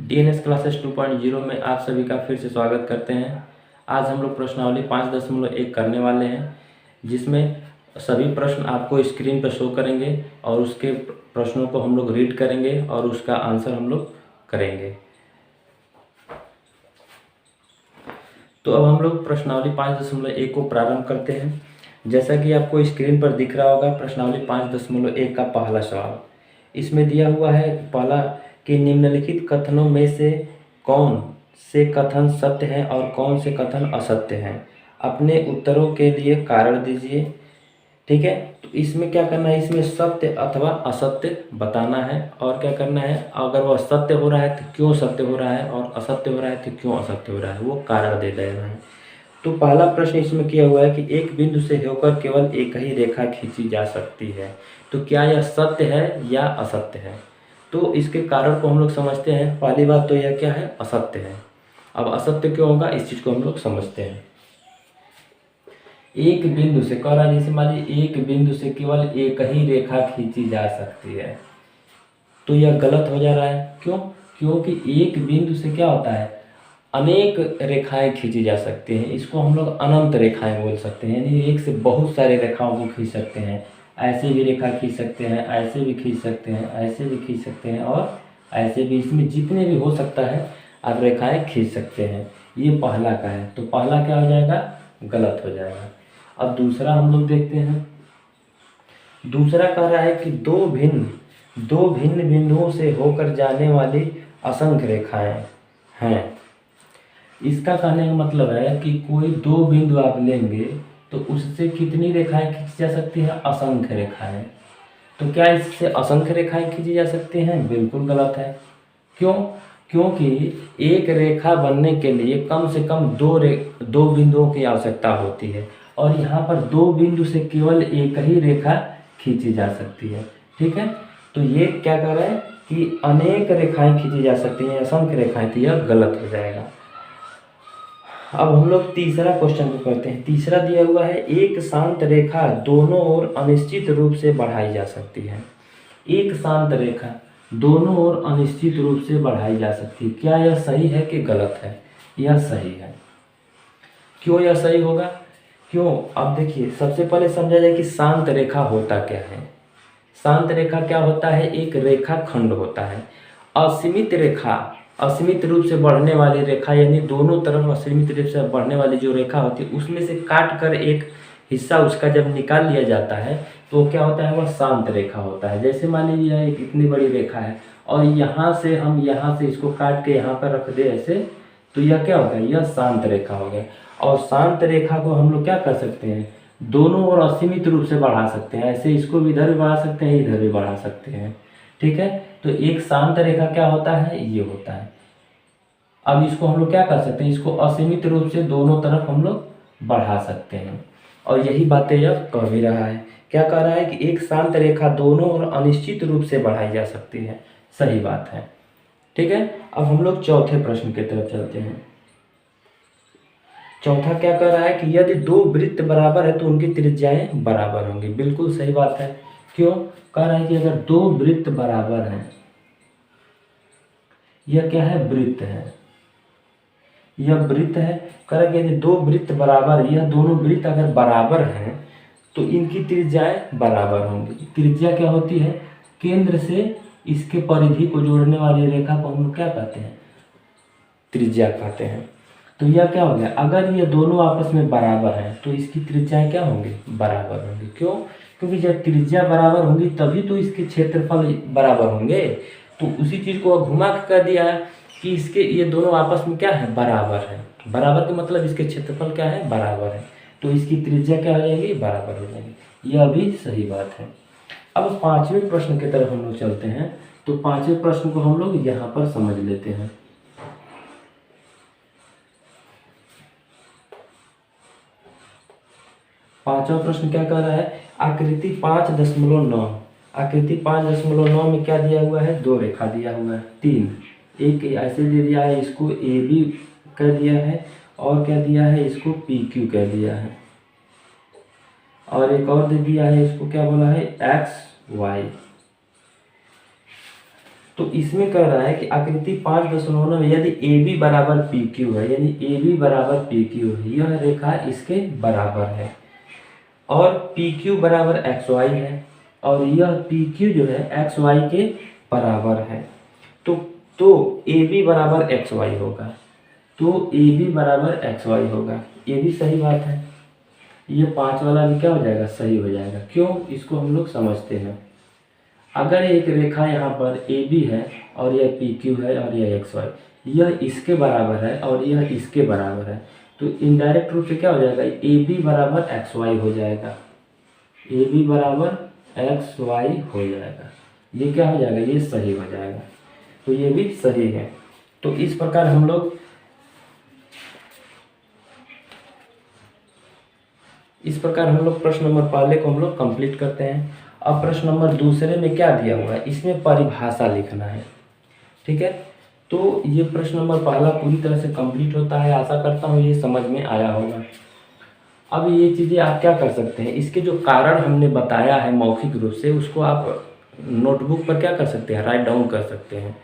DNS classes 2.0 में आप सभी का फिर से स्वागत करते हैं। आज हम लोग प्रश्नावली 5.1 करने वाले हैं, जिसमें सभी प्रश्न आपको स्क्रीन पर शो करेंगे और उसके प्रश्नों को हम लोग रीड करेंगे और उसका आंसर हम लोग करेंगे। तो अब हम लोग प्रश्नावली 5.1 को प्रारंभ करते हैं। जैसा कि आपको स्क्रीन पर दिख रहा होगा, प्रश्नावली 5.1 का पहला सवाल इसमें दिया हुआ है। पहला कि निम्नलिखित कथनों में से कौन से कथन सत्य हैं और कौन से कथन असत्य हैं। अपने उत्तरों के लिए कारण दीजिए। ठीक है, तो इसमें क्या करना है, इसमें सत्य अथवा असत्य बताना है और क्या करना है, अगर वह सत्य हो रहा है तो क्यों सत्य हो रहा है और असत्य हो रहा है तो क्यों असत्य हो रहा है, वो कारण दे देना है। तो पहला प्रश्न इसमें किया हुआ है कि एक बिंदु से होकर केवल एक ही रेखा खींची जा सकती है। तो क्या यह सत्य है या असत्य है? तो इसके कारण को हम लोग समझते हैं। पहली बात तो यह क्या है, असत्य है। अब असत्य क्यों होगा, इस चीज़ को हम लोग समझते हैं। एक बिंदु से कह रहा है, जैसे मान लीजिए एक बिंदु से केवल एक ही रेखा खींची जा सकती है, तो यह गलत हो जा रहा है। क्यों? क्योंकि एक बिंदु से क्या होता है, अनेक रेखाएं खींची जा सकती हैं। इसको हम लोग अनंत रेखाएं बोल सकते हैं, यानी एक से बहुत सारे रेखाओं को खींच सकते हैं। ऐसे भी रेखा खींच सकते हैं, ऐसे भी खींच सकते हैं, ऐसे भी खींच सकते हैं और ऐसे भी। इसमें जितने भी हो सकता है आप रेखाएं खींच सकते हैं। ये पहला का है, तो पहला क्या हो जाएगा, गलत हो जाएगा। अब दूसरा हम लोग देखते हैं। दूसरा कह रहा है कि दो भिन्न बिंदुओं से होकर जाने वाली असंख्य रेखाएं हैं। इसका कहने का मतलब है कि कोई दो बिंदु आप लेंगे तो उससे कितनी रेखाएं खींची जा सकती हैं, असंख्य रेखाएं। तो क्या इससे असंख्य रेखाएं खींची जा सकती हैं? बिल्कुल गलत है। क्यों? क्योंकि एक रेखा बनने के लिए कम से कम दो बिंदुओं की आवश्यकता होती है और यहाँ पर दो बिंदु से केवल एक ही रेखा खींची जा सकती है। ठीक है, तो ये क्या कर रहा है कि अनेक रेखाएं खींची जा सकती हैं, असंख्य रेखाएं, तो यह गलत हो जाएगा। अब हम लोग तीसरा क्वेश्चन को करते हैं। तीसरा दिया हुआ है, एक शांत रेखा दोनों ओर अनिश्चित रूप से बढ़ाई जा सकती है। एक शांत रेखा दोनों ओर अनिश्चित रूप से बढ़ाई जा सकती है। क्या यह सही है कि गलत है? यह सही है। क्यों यह सही होगा? क्यों? अब देखिए, सबसे पहले समझा जाए कि शांत रेखा होता क्या है। शांत रेखा क्या होता है, एक रेखा खंड होता है। असीमित रेखा, असीमित रूप से बढ़ने वाली रेखा, यानी दोनों तरफ असीमित रूप से बढ़ने वाली जो रेखा होती है, उसमें से काट कर एक हिस्सा उसका जब निकाल लिया जाता है तो क्या होता है, वह शांत रेखा होता है। जैसे मान लीजिए यह एक इतनी बड़ी रेखा है और यहाँ से हम यहाँ से इसको काट के यहाँ पर रख दे ऐसे, तो यह क्या होगा, यह शांत रेखा हो गया। और शांत रेखा को हम लोग क्या कर सकते हैं, दोनों ओर असीमित रूप से बढ़ा सकते हैं। ऐसे इसको भी इधर भी बढ़ा सकते हैं, इधर भी बढ़ा सकते हैं। ठीक है, तो एक शांत रेखा क्या होता है, ये होता है। अब इसको हम लोग क्या कर सकते हैं, इसको असीमित रूप से दोनों तरफ हम लोग बढ़ा सकते हैं और यही बातें यह कह भी रहा है। क्या कह रहा है कि एक शांत रेखा दोनों ओर अनिश्चित रूप से बढ़ाई जा सकती है। सही बात है। ठीक है, अब हम लोग चौथे प्रश्न की तरफ चलते हैं। चौथा क्या कह रहा है कि यदि दो वृत्त बराबर है तो उनकी त्रिज्याएं बराबर होंगी। बिल्कुल सही बात है। क्यों? कह रहा है कि अगर दो वृत्त बराबर हैं, यह क्या है, वृत्त है, यह वृत्त है। कह रहा है कि यदि दो वृत्त बराबर, यह दोनों वृत्त अगर बराबर हैं तो इनकी त्रिज्याएं बराबर होंगी। त्रिज्या क्या होती है, केंद्र से इसके परिधि को जोड़ने वाली रेखा को हम लोग क्या कहते हैं, त्रिज्या कहते हैं। तो यह क्या हो गया, अगर ये दोनों आपस में बराबर हैं तो इसकी त्रिज्याएं क्या होंगी, बराबर होंगी। क्यों? क्योंकि जब त्रिज्या बराबर होंगी तभी तो इसके क्षेत्रफल बराबर होंगे। तो उसी चीज को घुमा के कह दिया है कि इसके ये दोनों आपस में क्या है, बराबर है। बराबर का मतलब इसके क्षेत्रफल क्या है, बराबर है। तो इसकी त्रिज्या क्या हो जाएगी, बराबर हो जाएगी। यह भी सही बात है। अब पांचवें प्रश्न की तरफ हम लोग चलते हैं। तो पांचवें प्रश्न को हम लोग यहाँ पर समझ लेते हैं। पांचवा प्रश्न क्या कह रहा है, आकृति 5.9, आकृति 5.9 में क्या दिया हुआ है, दो रेखा दिया हुआ है, तीन, एक ऐसे दे दिया है, इसको ए बी कह दिया है और क्या दिया है, इसको पी क्यू कह दिया है और एक और दे दिया है, इसको क्या बोला है, एक्स वाई। तो इसमें कह रहा है कि आकृति 5.9 में यदि ए बी बराबर पी क्यू है, यदि ए बी बराबर पी क्यू है, यह रेखा इसके बराबर है और पी क्यू बराबर एक्स वाई है और यह पी क्यू जो है एक्स वाई के बराबर है, तो ए बी बराबर एक्स वाई होगा, तो ए बी बराबर एक्स वाई होगा। ये भी सही बात है, ये 5 वाला भी क्या हो जाएगा, सही हो जाएगा। क्यों, इसको हम लोग समझते हैं। अगर एक रेखा यहाँ पर ए बी है और यह पी क्यू है और यह एक्स वाई, यह इसके बराबर है और यह इसके बराबर है, तो इनडायरेक्ट रूप से क्या हो जाएगा, ए बी बराबर एक्स वाई हो जाएगा, ए बी बराबर एक्स वाई हो जाएगा। ये क्या हो जाएगा, ये सही हो जाएगा, तो ये भी सही है। तो इस प्रकार हम लोग प्रश्न नंबर पहले को हम लोग कंप्लीट करते हैं। अब प्रश्न नंबर दूसरे में क्या दिया हुआ है, इसमें परिभाषा लिखना है। ठीक है, तो ये प्रश्न नंबर पहला पूरी तरह से कंप्लीट होता है। आशा करता हूँ ये समझ में आया होगा। अब ये चीज़ें आप क्या कर सकते हैं, इसके जो कारण हमने बताया है मौखिक रूप से, उसको आप नोटबुक पर क्या कर सकते हैं, राइट डाउन कर सकते हैं।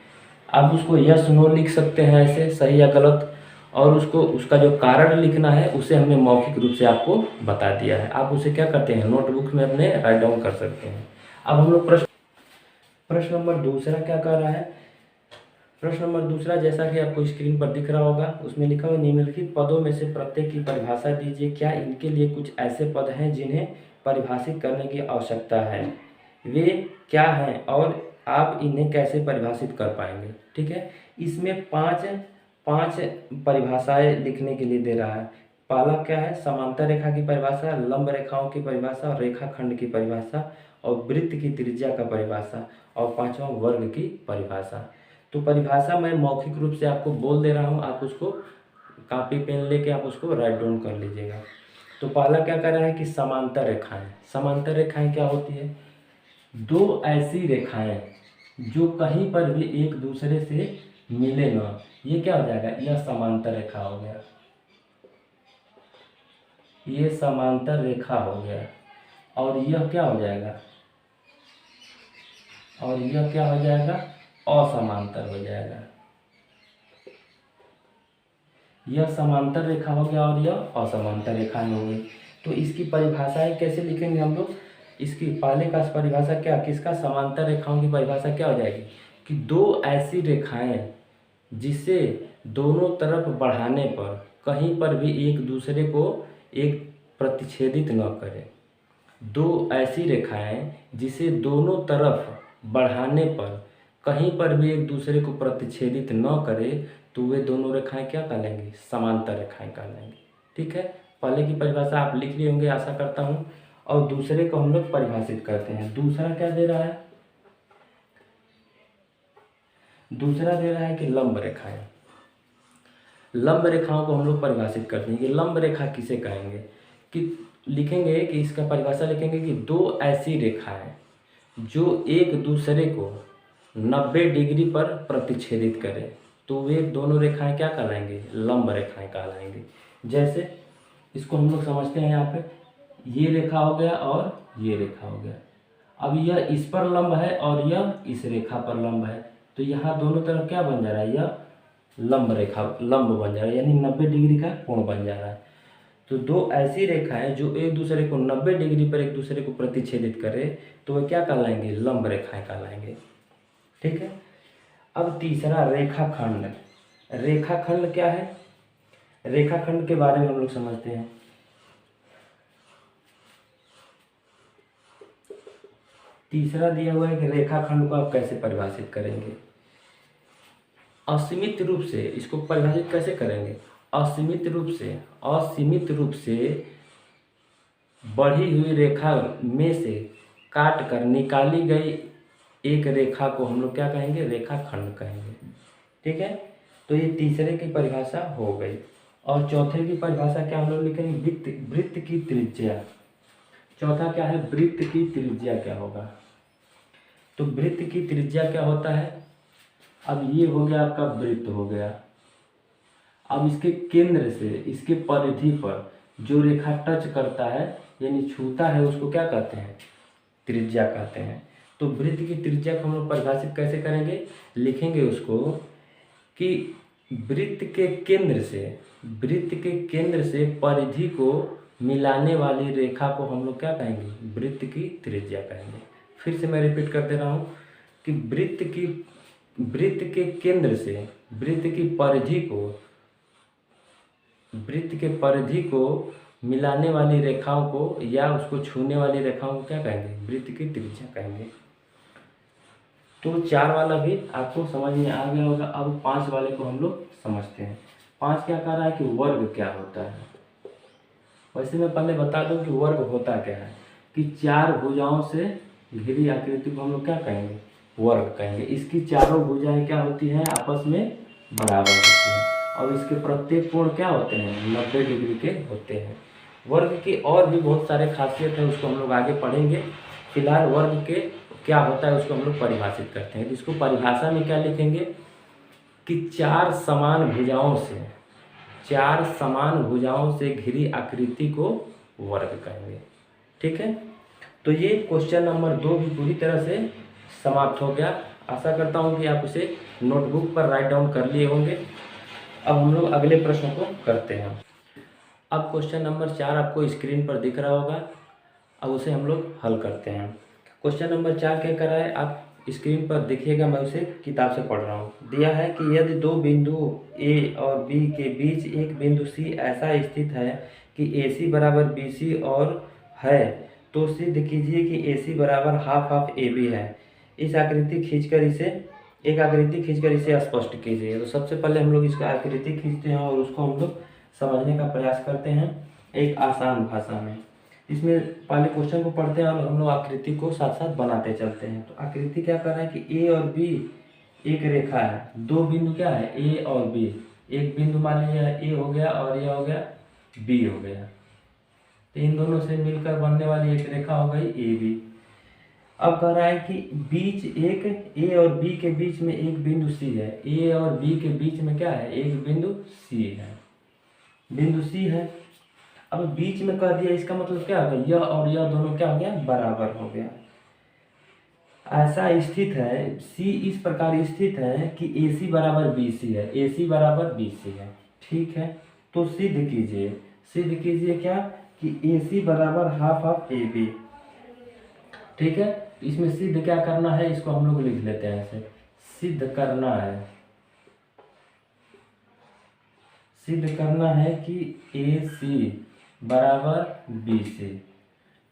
आप उसको यस नो लिख सकते हैं, ऐसे सही या गलत, और उसका जो कारण लिखना है उसे हमने मौखिक रूप से आपको बता दिया है। आप उसे क्या करते हैं, नोटबुक में अपने राइट डाउन कर सकते हैं। अब हम लोग प्रश्न नंबर दूसरा क्या कर रहा है। प्रश्न नंबर दूसरा जैसा कि आपको स्क्रीन पर दिख रहा होगा, उसमें लिखा हुआ निम्नलिखित पदों में से प्रत्येक की परिभाषा दीजिए। क्या इनके लिए कुछ ऐसे पद हैं जिन्हें परिभाषित करने की आवश्यकता है, वे क्या हैं और आप इन्हें कैसे परिभाषित कर पाएंगे। ठीक है, इसमें पांच परिभाषाएं लिखने के लिए दे रहा है। पहला क्या है, समांतर रेखा की परिभाषा, लंब रेखाओं की परिभाषा, रेखाखंड की परिभाषा और वृत्त की त्रिज्या का परिभाषा और पांचवा वर्ग की परिभाषा। तो परिभाषा मैं मौखिक रूप से आपको बोल दे रहा हूँ, आप उसको कॉपी पेन लेके आप उसको राइट डाउन कर लीजिएगा। तो पहला क्या कर रहा है कि समांतर रेखाएं। समांतर रेखाएं क्या होती है, दो ऐसी रेखाएं जो कहीं पर भी एक दूसरे से मिले ना, ये क्या हो जाएगा, यह समांतर रेखा हो गया, ये समांतर रेखा हो गया। और यह क्या हो जाएगा, और यह क्या हो जाएगा, असमांतर हो जाएगा। यह समांतर रेखा हो गया और यह असमांतर रेखाएं हो गई। तो इसकी परिभाषाएं कैसे लिखेंगे हम लोग, इसकी पहले का परिभाषा क्या, किसका, समांतर रेखाओं की परिभाषा क्या हो जाएगी कि दो ऐसी रेखाएं जिसे दोनों तरफ बढ़ाने पर कहीं पर भी एक दूसरे को एक प्रतिच्छेदित न करे। दो ऐसी रेखाएं जिसे दोनों तरफ बढ़ाने पर कहीं पर भी एक दूसरे को प्रतिच्छेदित न करे, तो वे दोनों रेखाएं क्या कहलाएंगी, समांतर रेखाएं कहलाएंगी। ठीक है, पहले की परिभाषा आप लिख लिए होंगे आशा करता हूं। और दूसरे को हम लोग परिभाषित करते हैं। दूसरा क्या दे रहा है, दूसरा दे रहा है कि लंब रेखाएं। लंब रेखाओं को हम लोग परिभाषित करते हैं कि लंब रेखा किसे कहेंगे, कि लिखेंगे कि इसका परिभाषा लिखेंगे कि दो ऐसी रेखाएं जो एक दूसरे को 90 डिग्री पर प्रतिच्छेदित करें, तो वे दोनों रेखाएं क्या कहलाएंगे, लंब रेखाएं कहलाएंगे। जैसे इसको हम लोग समझते हैं, यहाँ पे ये रेखा हो गया और ये रेखा हो गया। अब यह इस पर लंब है और यह इस रेखा पर लंब है, तो यहाँ दोनों तरफ क्या बन जा रहा है, यह लंब रेखा, लंब बन जा रहा है, यानी 90 डिग्री का कोण बन जा रहा है। तो दो ऐसी रेखाएं जो एक दूसरे को 90 डिग्री पर एक दूसरे को प्रतिच्छेदित करे, तो वे क्या कहलाएंगे, लंब रेखाएं कहलाएंगे। ठीक है, अब तीसरा रेखाखंड। रेखाखंड क्या है, रेखाखंड के बारे में हम लोग समझते हैं। तीसरा दिया हुआ है कि रेखाखंड को आप कैसे परिभाषित करेंगे। असीमित रूप से इसको परिभाषित कैसे करेंगे, असीमित रूप से बढ़ी हुई रेखा में से काट कर निकाली गई एक रेखा को हम लोग क्या कहेंगे, रेखाखंड कहेंगे। ठीक है, तो ये तीसरे की परिभाषा हो गई। और चौथे की परिभाषा क्या हम लोग लिखेंगे, वृत्त की त्रिज्या। चौथा क्या है, वृत्त की त्रिज्या क्या होगा। तो वृत्त की त्रिज्या क्या होता है, अब ये हो गया आपका वृत्त हो गया। अब इसके केंद्र से इसके परिधि पर जो रेखा टच करता है यानी छूता है, उसको क्या कहते हैं, त्रिज्या कहते हैं। तो वृत्त की त्रिज्या को हम लोग परिभाषित कैसे करेंगे, लिखेंगे उसको कि वृत्त के केंद्र से परिधि को मिलाने वाली रेखा को हम लोग क्या कहेंगे, वृत्त की त्रिज्या कहेंगे। फिर से मैं रिपीट कर दे रहा हूँ कि वृत्त के केंद्र से वृत्त के परिधि को मिलाने वाली रेखाओं को या उसको छूने वाली रेखाओं को क्या कहेंगे, वृत्त की त्रिज्या कहेंगे। तो 4 वाला भी आपको समझ में आ गया होगा। अब 5 वाले को हम लोग समझते हैं। 5 क्या कह रहा है कि वर्ग क्या होता है। वैसे मैं पहले बता दूं कि वर्ग होता क्या है, कि 4 भुजाओं से घिरी आकृति को हम लोग क्या कहेंगे, वर्ग कहेंगे। इसकी चारों भुजाएं क्या होती हैं, आपस में बराबर होती हैं और इसके प्रत्येक कोण क्या होते हैं, 90 डिग्री के होते हैं। वर्ग की और भी बहुत सारे खासियत है, उसको हम लोग आगे पढ़ेंगे। फिलहाल वर्ग के क्या होता है उसको हम लोग परिभाषित करते हैं। जिसको परिभाषा में क्या लिखेंगे कि 4 समान भुजाओं से घिरी आकृति को वर्ग कहेंगे। ठीक है, तो ये क्वेश्चन नंबर 2 भी पूरी तरह से समाप्त हो गया। आशा करता हूँ कि आप उसे नोटबुक पर राइट डाउन कर लिए होंगे। अब हम लोग अगले प्रश्न को करते हैं। अब क्वेश्चन नंबर 4 आपको स्क्रीन पर दिख रहा होगा। अब उसे हम लोग हल करते हैं। क्वेश्चन नंबर 4 क्या कर रहा है, आप स्क्रीन पर देखिएगा, मैं उसे किताब से पढ़ रहा हूँ। दिया है कि यदि 2 बिंदु ए और बी के बीच एक बिंदु सी ऐसा स्थित है कि ए सी बराबर बी सी और है, तो सिद्ध कीजिए कि ए सी बराबर हाफ ऑफ ए बी है। एक आकृति खींचकर इसे स्पष्ट कीजिए। तो सबसे पहले हम लोग इसका आकृति खींचते हैं और उसको हम लोग समझने का प्रयास करते हैं एक आसान भाषा में। इसमें पहले क्वेश्चन को पढ़ते हैं और हम लोग आकृति को साथ साथ बनाते चलते हैं। तो आकृति क्या कर रहा है कि ए और बी एक रेखा है, 2 बिंदु क्या है, ए और बी। एक बिंदु मान लीजिए ए हो गया और यह हो गया बी हो गया, तो इन दोनों से मिलकर बनने वाली एक रेखा हो गई ए बी। अब कह रहा है कि बीच एक ए और बी के बीच में एक बिंदु सी है। ए और बी के बीच में क्या है, एक बिंदु सी है, बिंदु सी है। अब बीच में कह दिया, इसका मतलब क्या होगा, यह और यह दोनों क्या हो गया, बराबर हो गया। ऐसा स्थित है, सी इस प्रकार स्थित है कि ए सी बराबर बी सी है, ए सी बराबर बी सी है। ठीक है, तो सिद्ध कीजिए क्या कि ए सी बराबर हाफ ऑफ ए बी। ठीक है, इसमें सिद्ध क्या करना है, इसको हम लोग लिख लेते हैं ऐसे, सिद्ध करना है कि ए सी बराबर बी सी।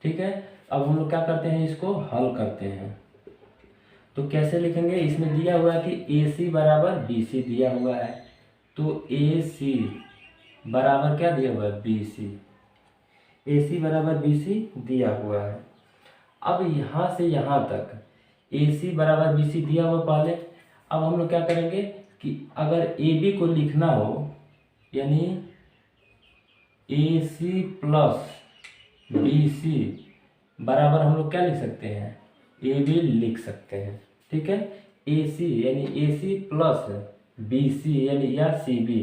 ठीक है, अब हम लोग क्या करते हैं, इसको हल करते हैं। तो कैसे लिखेंगे, इसमें दिया हुआ है कि ए सी बराबर बी सी दिया हुआ है, तो ए सी बराबर क्या दिया हुआ है, बी सी। ए सी बराबर बी सी दिया हुआ है। अब यहाँ से यहाँ तक ए सी बराबर बी सी दिया हुआ पहले। अब हम लोग क्या करेंगे कि अगर ए बी को लिखना हो, यानी ए सी प्लस बी सी बराबर हम लोग क्या लिख सकते हैं, ए बी लिख सकते हैं। ठीक है, ए सी यानी ए सी प्लस बी सी यानी या सी बी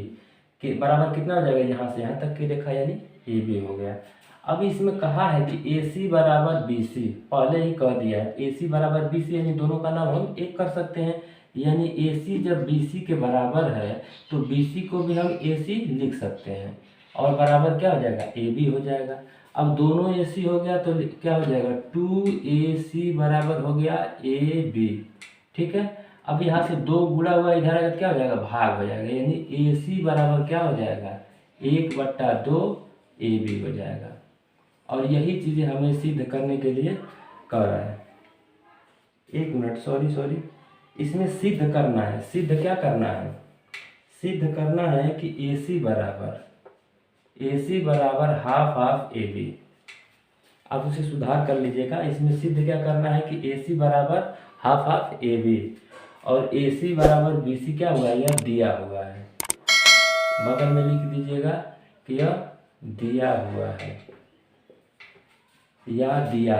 के बराबर कितना हो जाएगा, यहाँ से यहाँ तक की रेखा यानी ए बी हो गया। अब इसमें कहा है कि ए सी बराबर बी सी, पहले ही कह दिया है ए सी बराबर बी सी, यानी दोनों का नाम हम एक कर सकते हैं। यानी ए सी जब बी सी के बराबर है तो बी सी को भी हम ए सी लिख सकते हैं और बराबर क्या हो जाएगा, ए बी हो जाएगा। अब दोनों ए सी हो गया तो क्या हो जाएगा, 2AC बराबर हो गया ए बी। ठीक है, अब यहाँ से 2 गुणा हुआ इधर आएगा, क्या हो जाएगा, भाग हो जाएगा, यानी ए सी बराबर क्या हो जाएगा, 1/2 ए बी हो जाएगा। और यही चीज़ें हमें सिद्ध करने के लिए कह रहा है। एक मिनट, सॉरी, इसमें सिद्ध करना है। सिद्ध क्या करना है, सिद्ध करना है कि ए सी बराबर हाफ ऑफ ए बी। आप उसे सुधार कर लीजिएगा। इसमें सिद्ध क्या करना है कि ए सी बराबर हाफ ऑफ ए बी और ए सी बराबर बी सी क्या हुआ है, यह दिया हुआ है। बगल में लिख दीजिएगा कि यह दिया हुआ है या दिया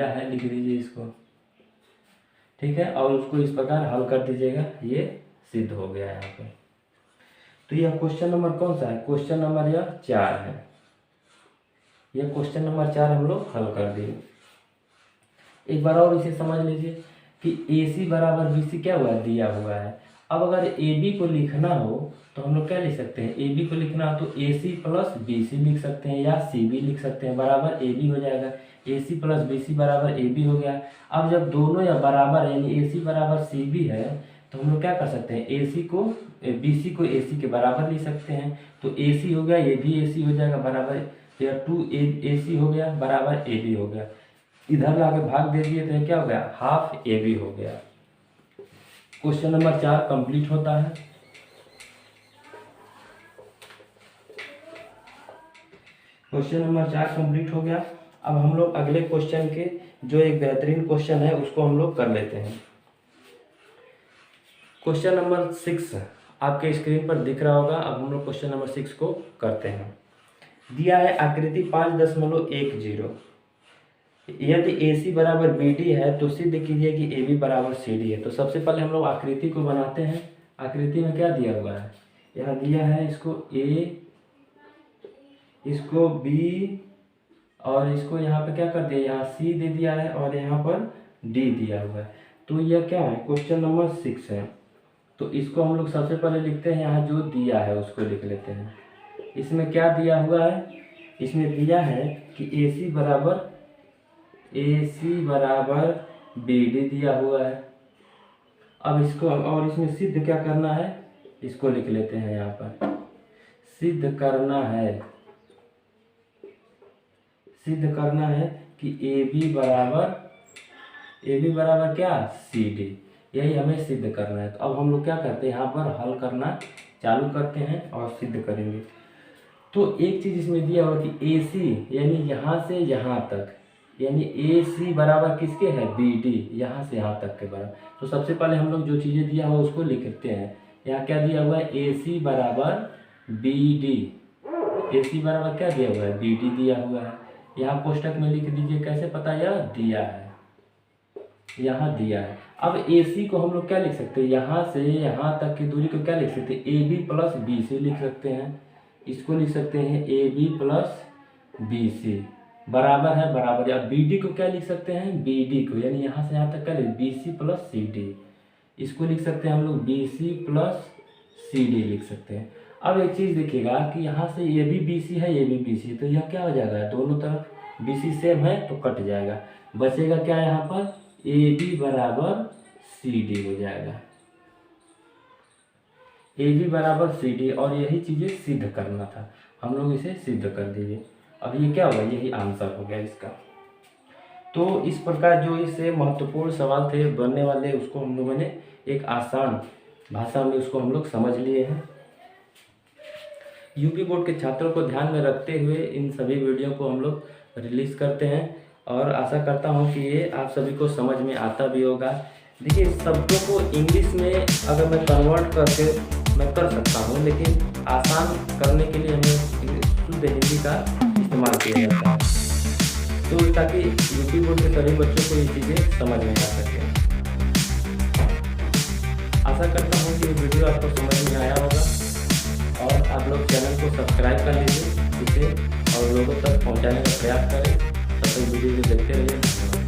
है, लिख दीजिए इसको। ठीक है, और उसको इस प्रकार हल कर दीजिएगा, ये सिद्ध हो गया यहाँ पे। तो यह क्वेश्चन नंबर कौन सा है, क्वेश्चन नंबर यह 4 है। यह क्वेश्चन नंबर 4 हम लोग हल कर दिए। एक बार और इसे समझ लीजिए कि ए सी बराबर बी सी क्या हुआ है, दिया हुआ है। अब अगर ए बी को लिखना हो तो हम लोग क्या लिख सकते हैं, ए बी को लिखना हो तो ए सी प्लस बी सी लिख सकते हैं या सी बी लिख सकते हैं, बराबर ए बी हो जाएगा। ए सी प्लस बी सी बराबर ए बी हो गया। अब जब दोनों या बराबर यानी ए सी बराबर सी बी है तो हम लोग क्या कर सकते हैं, ए सी को बी सी को ए सी के बराबर लिख सकते हैं। तो ए सी हो गया, ये भी ए सी हो जाएगा बराबर, या 2 ए सी हो गया बराबर ए बी हो गया। इधर लाके भाग दे दिए तो क्या हो गया, हाफ ए बी हो गया। क्वेश्चन नंबर 4 कंप्लीट होता है। क्वेश्चन नंबर 4 कंप्लीट हो गया। अब हम लोग अगले क्वेश्चन के जो एक बेहतरीन क्वेश्चन है उसको हम लोग कर लेते हैं। क्वेश्चन नंबर 6 आपके स्क्रीन पर दिख रहा होगा। अब हम लोग क्वेश्चन नंबर 6 को करते हैं। दिया है आकृति 5.10, यदि ए सी बराबर बी डी है तो सिद्ध कीजिए कि ए बी बराबर सी डी है। तो सबसे पहले हम लोग आकृति को बनाते हैं। आकृति में क्या दिया हुआ है, यहाँ दिया है इसको ए, इसको बी और इसको यहाँ पे क्या कर दिया, यहाँ सी दे दिया है और यहाँ पर डी दिया हुआ है। तो यह क्या है, क्वेश्चन नंबर 6 है। तो इसको हम लोग सबसे पहले लिखते हैं, यहाँ जो दिया है उसको लिख लेते हैं। इसमें क्या दिया हुआ है, इसमें दिया है कि ए सी बराबर बी डी दिया हुआ है। अब इसको और इसमें सिद्ध क्या करना है, इसको लिख लेते हैं। यहाँ पर सिद्ध करना है कि ए बी बराबर क्या, सी डी, यही हमें सिद्ध करना है। तो अब हम लोग क्या करते हैं, यहाँ पर हल करना चालू करते हैं और सिद्ध करेंगे। तो एक चीज़ इसमें दिया हुआ कि ए सी यानी यहाँ से यहाँ तक, यानी ए सी बराबर किसके है, बी डी, यहाँ से यहाँ तक के बराबर। तो सबसे पहले हम लोग जो चीज़ें दिया हुआ उसको लिखते हैं। यहाँ क्या दिया हुआ है, ए सी बराबर बी डी, ए सी बराबर क्या दिया हुआ है, बी डी दिया हुआ है। यहाँ कोष्टक में लिख दीजिए, कैसे पता यह दिया है, यहाँ दिया है। अब ए सी को हम लोग क्या लिख सकते हैं, यहाँ से यहाँ तक की दूरी को क्या लिख सकते हैं, A B plus B C लिख सकते हैं। इसको लिख सकते हैं A B plus B C बराबर है बराबर। अब बी डी को क्या लिख सकते हैं, बी डी को यानी यहाँ से यहाँ तक क्या लिख, B C plus C D, इसको लिख सकते हैं हम लोग B C plus C D लिख सकते हैं। अब एक चीज़ देखिएगा कि यहाँ से ये भी बी सी है, ये भी बी सी, तो यह क्या हो जाएगा, दोनों तरफ बी सी सेम है तो कट जाएगा। बचेगा क्या यहाँ पर, ए बी बराबर सी डी हो जाएगा, ए बी बराबर सी डी। और यही चीज़ें सिद्ध करना था, हम लोग इसे सिद्ध कर दीजिए। अब ये क्या होगा, यही आंसर हो गया इसका। तो इस प्रकार जो इससे महत्वपूर्ण सवाल थे बनने वाले, उसको हम लोगों ने एक आसान भाषा में उसको हम लोग समझ लिए हैं। यूपी बोर्ड के छात्रों को ध्यान में रखते हुए इन सभी वीडियो को हम लोग रिलीज़ करते हैं और आशा करता हूं कि ये आप सभी को समझ में आता भी होगा। देखिए, शब्दों को इंग्लिश में अगर मैं कन्वर्ट करके मैं कर सकता हूं, लेकिन आसान करने के लिए हमें शुद्ध हिंदी का इस्तेमाल किया जाता है, तो ताकि यूपी बोर्ड के सभी बच्चों को ये चीज़ें समझ में आ सके। आशा करता हूँ कि ये वीडियो आपको समझ में आया होगा और आप लोग चैनल को सब्सक्राइब कर लीजिए इसे और लोगों तक पहुँचाने का प्रयास करें। तब तक वीडियो को देखते रहिए।